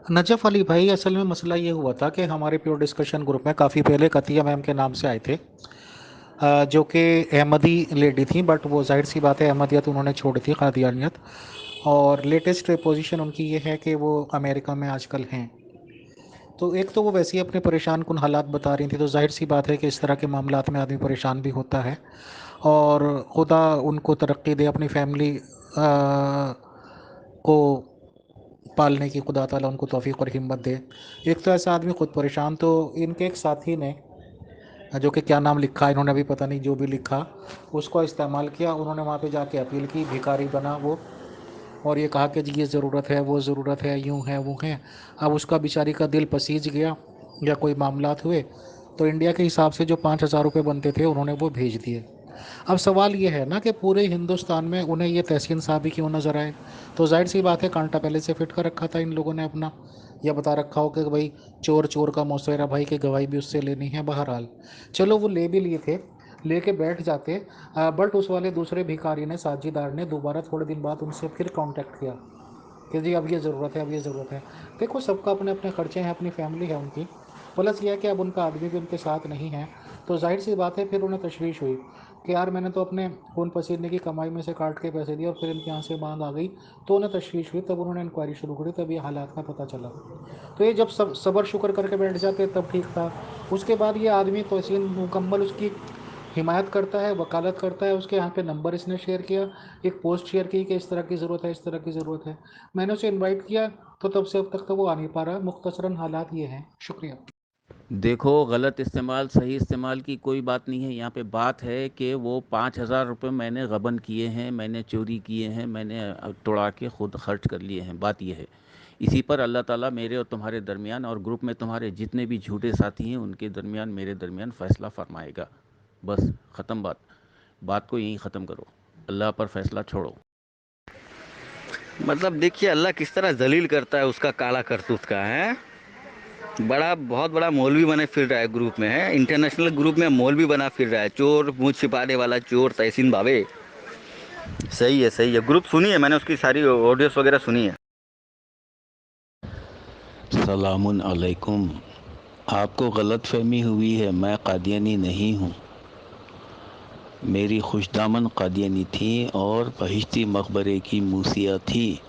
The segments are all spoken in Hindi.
नजफ़ अली भाई, असल में मसला ये हुआ था कि हमारे प्योर डिस्कशन ग्रुप में काफ़ी पहले कतिया मैम के नाम से आए थे, जो कि अहमदी लेडी थी, बट वो जाहिर सी बात है अहमदियत उन्होंने छोड़ दी, कादियानियत। और लेटेस्ट पोजीशन उनकी ये है कि वो अमेरिका में आजकल हैं। तो एक तो वो वैसे ही अपने परेशान कुन हालात बता रही थी, तो जाहिर सी बात है कि इस तरह के मामलात में आदमी परेशान भी होता है। और खुदा उनको तरक्की दे, अपनी फैमिली को पालने की खुदा ताला उनको तौफीक और हिम्मत दे। एक तो ऐसा आदमी खुद परेशान, तो इनके एक साथी ने, जो कि क्या नाम लिखा इन्होंने अभी पता नहीं, जो भी लिखा उसको इस्तेमाल किया। उन्होंने वहाँ पे जाके अपील की, भिखारी बना वो, और ये कहा कि जी ये ज़रूरत है, वो ज़रूरत है, यूँ है वो है। अब उसका बेचारी का दिल पसीज गया या कोई मामलात हुए, तो इंडिया के हिसाब से जो 5,000 रुपये बनते थे उन्होंने वो भेज दिए। अब सवाल ये है ना कि पूरे हिंदुस्तान में उन्हें ये तहसीन साहब ही क्यों नज़र आए। तो जाहिर सी बात है कांटा पहले से फिट कर रखा था इन लोगों ने अपना, या बता रखा हो कि भाई चोर चोर का मौसेरा भाई, की गवाही भी उससे लेनी है। बहरहाल चलो, वो ले भी लिए थे, लेके बैठ जाते। बट उस वाले दूसरे भिखारी ने, साझीदार ने, दोबारा थोड़े दिन बाद उनसे फिर कांटेक्ट किया कि जी अब ये ज़रूरत है, अब ये ज़रूरत है। देखो, सबका अपने अपने खर्चे हैं, अपनी फैमिली है उनकी। प्लस ये है कि अब उनका आदमी भी उनके साथ नहीं है, तो जाहिर सी बात है फिर उन्हें तशवीश हुई कि यार मैंने तो अपने खून पसीने की कमाई में से काट के पैसे दिए और फिर इनके यहाँ से मांग आ गई। तो उन्हें तशवीश हुई, तब उन्होंने इंक्वायरी शुरू करी, तब ये हालात का पता चला। तो ये जब सब सबर शुक्र करके बैठ जाते तब ठीक था। उसके बाद ये आदमी तहसीन मुकम्मल उसकी हिमायत करता है, वकालत करता है। उसके यहाँ पे नंबर इसने शेयर किया, एक पोस्ट शेयर की कि इस तरह की ज़रूरत है, इस तरह की ज़रूरत है। मैंने उसे इनवाइट किया, तो तब से अब तक तो वो आ नहीं पा रहा। मुख्तसरन हालात ये हैं। शुक्रिया। देखो, गलत इस्तेमाल सही इस्तेमाल की कोई बात नहीं है। यहाँ पे बात है कि वो 5,000 रुपये मैंने गबन किए हैं, मैंने चोरी किए हैं, मैंने तोड़ा के खुद खर्च कर लिए हैं। बात यह है, इसी पर अल्लाह ताला मेरे और तुम्हारे दरमियान और ग्रुप में तुम्हारे जितने भी झूठे साथी हैं उनके दरमियान, मेरे दरमियान फ़ैसला फरमाएगा। बस ख़त्म बात। बात को यहीं ख़त्म करो, अल्लाह पर फ़ैसला छोड़ो। मतलब देखिए अल्लाह किस तरह जलील करता है उसका काला करतूत का है। बड़ा बहुत बड़ा मौलवी बने फिर रहा है ग्रुप में, है इंटरनेशनल ग्रुप में मौलवी बना फिर रहा है। चोर, मुँह छिपाने वाला चोर तहसीन बाबे। सही है, सही है। ग्रुप सुनी है मैंने, उसकी सारी ऑडियोस वगैरह सुनी है। सलामुन अलैकुम। आपको गलतफहमी हुई है, मैं कादियानी नहीं हूँ। मेरी खुशदामन कादियानी थी और बहिश्ती मकबरे की मूसिया थी।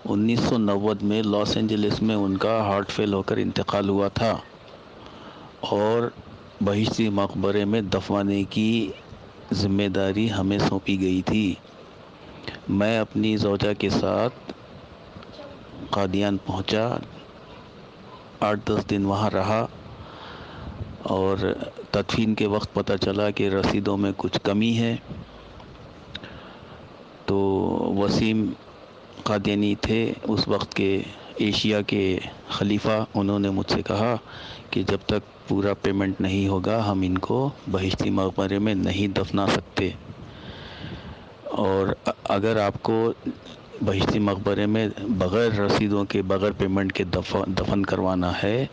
1990 में लॉस एंजलिस में उनका हार्ट फेल होकर इंतकाल हुआ था और बहिश्ती मकबरे में दफनाने की जिम्मेदारी हमें सौंपी गई थी। मैं अपनी ज़ौजा के साथ कादियान पहुंचा, 8-10 दिन वहाँ रहा और तदफीन के वक्त पता चला कि रसीदों में कुछ कमी है। तो वसीम कादियानी थे उस वक्त के एशिया के खलीफा, उन्होंने मुझसे कहा कि जब तक पूरा पेमेंट नहीं होगा हम इनको बहिश्ती मकबरे में नहीं दफना सकते, और अगर आपको बहिश्ती मकबरे में बग़ैर रसीदों के, बग़ैर पेमेंट के दफन करवाना है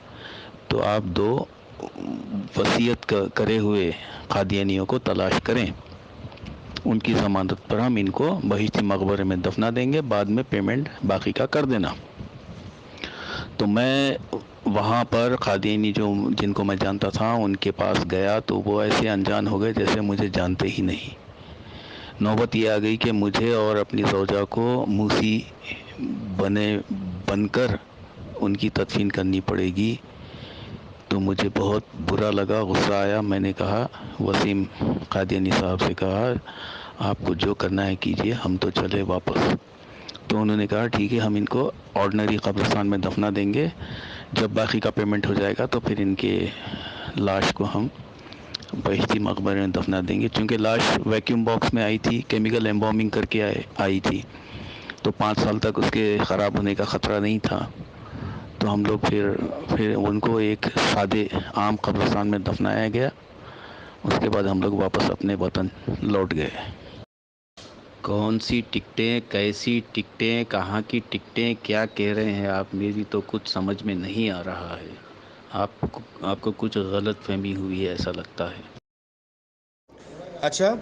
तो आप दो वसीयत करे हुए कादियानियों को तलाश करें। उनकी ज़मानत पर हम इनको बहिश्ती मकबरे में दफना देंगे, बाद में पेमेंट बाकी का कर देना। तो मैं वहाँ पर कादियानी जो जिनको मैं जानता था उनके पास गया तो वो ऐसे अनजान हो गए जैसे मुझे जानते ही नहीं। नौबत ये आ गई कि मुझे और अपनी ज़ौजा को मूसी बनकर उनकी तदफीन करनी पड़ेगी। तो मुझे बहुत बुरा लगा, गुस्सा आया। मैंने कहा, वसीम कादियानी साहब से कहा, आपको जो करना है कीजिए, हम तो चले वापस। तो उन्होंने कहा ठीक है, हम इनको ऑर्डिनरी कब्रिस्तान में दफना देंगे, जब बाकी का पेमेंट हो जाएगा तो फिर इनके लाश को हम बहिश्ती मकबरे में दफना देंगे। चूँकि लाश वैक्यूम बॉक्स में आई थी, केमिकल एम्बॉमिंग करके आई थी, तो 5 साल तक उसके ख़राब होने का ख़तरा नहीं था। तो हम लोग फिर उनको एक सादे आम कब्रिस्तान में दफनाया गया। उसके बाद हम लोग वापस अपने वतन लौट गए। कौन सी टिकटें, कैसी टिकटें, कहाँ की टिकटें, क्या कह रहे हैं आप? मेरी तो कुछ समझ में नहीं आ रहा है। आपको कुछ गलत फहमी हुई है ऐसा लगता है। अच्छा,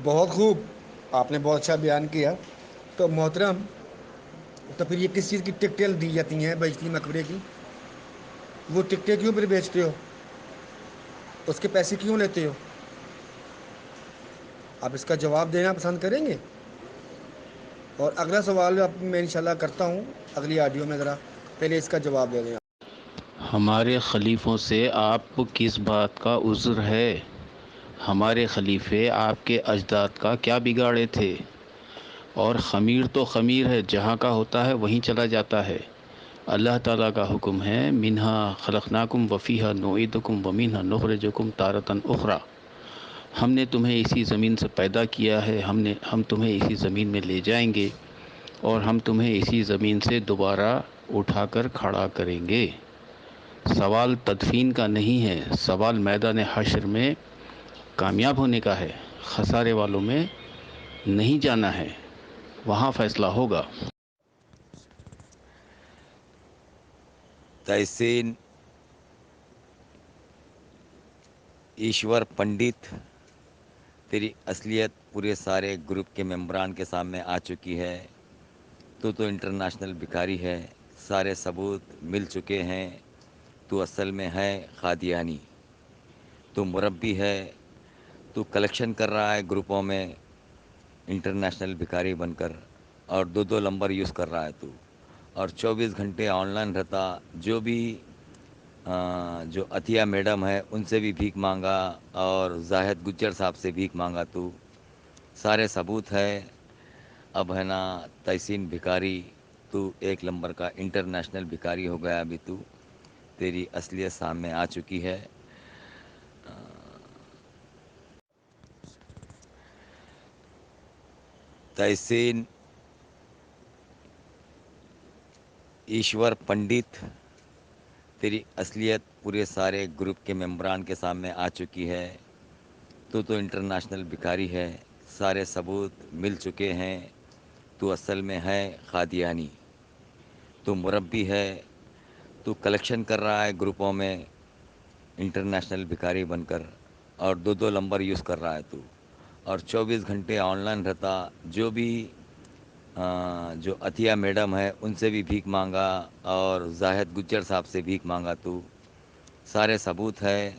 बहुत खूब, आपने बहुत अच्छा बयान किया। तो मोहतरम, तो फिर ये किस चीज़ की टिकटें दी जाती हैं बेइज्जती मकबरे की? वो टिकटें क्यों फिर बेचते हो? उसके पैसे क्यों लेते हो? आप इसका जवाब देना पसंद करेंगे? और अगला सवाल अब मैं इंशाल्लाह करता हूँ अगली ऑडियो में, ज़रा पहले इसका जवाब दे दें। हमारे खलीफों से आपको किस बात का उज़्र है? हमारे खलीफे आपके अजदाद का क्या बिगाड़े थे? और ख़मीर तो ख़मीर है, जहाँ का होता है वहीं चला जाता है। अल्लाह ताला का हुक्म है, मिन्हा खलक़नाकुम वफ़ीहा नुईदुकुम व मिन्हा नुख़रिजुकुम तारतन उख़रा। हमने तुम्हें इसी ज़मीन से पैदा किया है, हम तुम्हें इसी ज़मीन में ले जाएंगे और हम तुम्हें इसी ज़मीन से दोबारा उठाकर खड़ा करेंगे। सवाल तदफीन का नहीं है, सवाल मैदान हश्र में कामयाब होने का है। खसारे वालों में नहीं जाना है, वहाँ फ़ैसला होगा। तहसीन ईश्वर पंडित, तेरी असलियत पूरे सारे ग्रुप के मेंबरान के सामने आ चुकी है। तू तो इंटरनेशनल भिखारी है, सारे सबूत मिल चुके हैं। तू असल में है कादियानी, तू मुरब्बी है, तू कलेक्शन कर रहा है ग्रुपों में इंटरनेशनल भिखारी बनकर, और दो दो नंबर यूज़ कर रहा है तू, और 24 घंटे ऑनलाइन रहता। जो भी जो अतिया मैडम है उनसे भी भीख मांगा, और जाहिद गुज्जर साहब से भीख मांगा तू। सारे सबूत है। अब है ना तहसीन भिखारी, तू एक नंबर का इंटरनेशनल भिखारी हो गया अभी तू। तेरी असलियत सामने आ चुकी है। तहसीन ईश्वर पंडित, तेरी असलियत पूरे सारे ग्रुप के मेंबरान के सामने आ चुकी है। तू तो इंटरनेशनल भिखारी है, सारे सबूत मिल चुके हैं। तू असल में है कादियानी, तू मुरब्बी है, तू कलेक्शन कर रहा है ग्रुपों में इंटरनेशनल भिखारी बनकर, और दो दो नंबर यूज़ कर रहा है तू, और 24 घंटे ऑनलाइन रहता। जो भी जो अतिया मैडम है उनसे भी भीख मांगा, और जाहिद गुज्जर साहब से भीख मांगा तू। सारे सबूत है।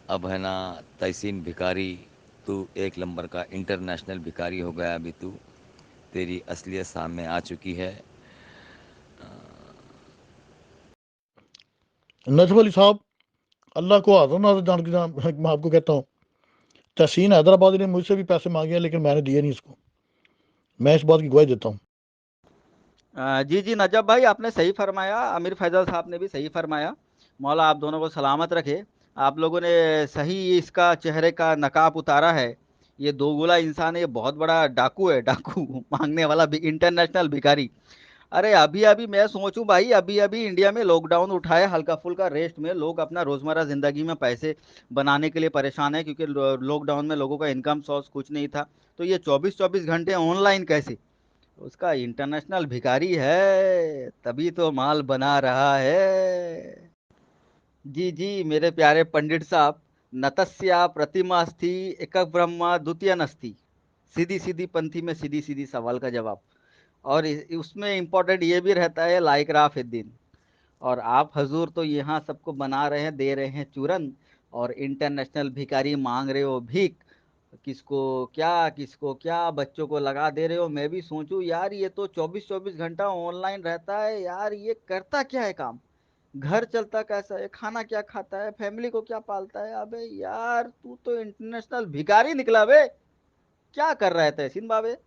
अब है ना तहसीन भिखारी, तू एक नंबर का इंटरनेशनल भिखारी हो गया अभी तू। तेरी असलियत सामने आ चुकी है। नजफ अली साहब, अल्लाह को हाज़िर नाज़िर जान के मैं आपको कहता हूँ, तहसीन हैदराबादी ने मुझसे भी पैसे मांगे हैं, लेकिन मैंने दिए नहीं इसको। मैं इस बात की गवाही देता हूँ। जी, जी, नजब भाई आपने सही फरमाया, आमिर फैज़ल साहब ने भी सही फरमाया। मौला आप दोनों को सलामत रखे। आप लोगों ने सही इसका चेहरे का नकाब उतारा है। ये दोगला इंसान है, ये बहुत बड़ा डाकू है, डाकू माँगने वाला भी इंटरनेशनल भिखारी। अरे अभी-अभी मैं सोचूँ भाई, अभी-अभी इंडिया में लॉकडाउन उठा है, हल्का-फुल्का रेस्ट में लोग अपना रोज़मर्रा ज़िंदगी में पैसे बनाने के लिए परेशान हैं, क्योंकि लॉकडाउन में लोगों का इनकम सोर्स कुछ नहीं था। तो ये 24-24 घंटे ऑनलाइन कैसे? उसका इंटरनेशनल भिखारी है, तभी तो माल बना रहा है। जी, जी, मेरे प्यारे पंडित साहब, नतस्या प्रतिमा अस्ति एकः ब्रह्म द्वितीय नास्ति। सीधी-सीधी पंक्ति में सीधी-सीधी सवाल का जवाब। और उसमें इम्पोर्टेंट ये भी रहता है ला इकराह फिद्दीन। और आप हजूर तो यहाँ सबको बना रहे हैं, दे रहे हैं चूरन, और इंटरनेशनल भिखारी मांग रहे हो भीख। किसको क्या बच्चों को लगा दे रहे हो। मैं भी सोचूं यार, ये तो 24-24 घंटा ऑनलाइन रहता है यार, ये करता क्या है काम, घर चलता कैसा है, खाना क्या खाता है, फैमिली को क्या पालता है। अबे यार, तू तो इंटरनेशनल भिखारी निकला बे। क्या कर रहा है तहसीन बाबे।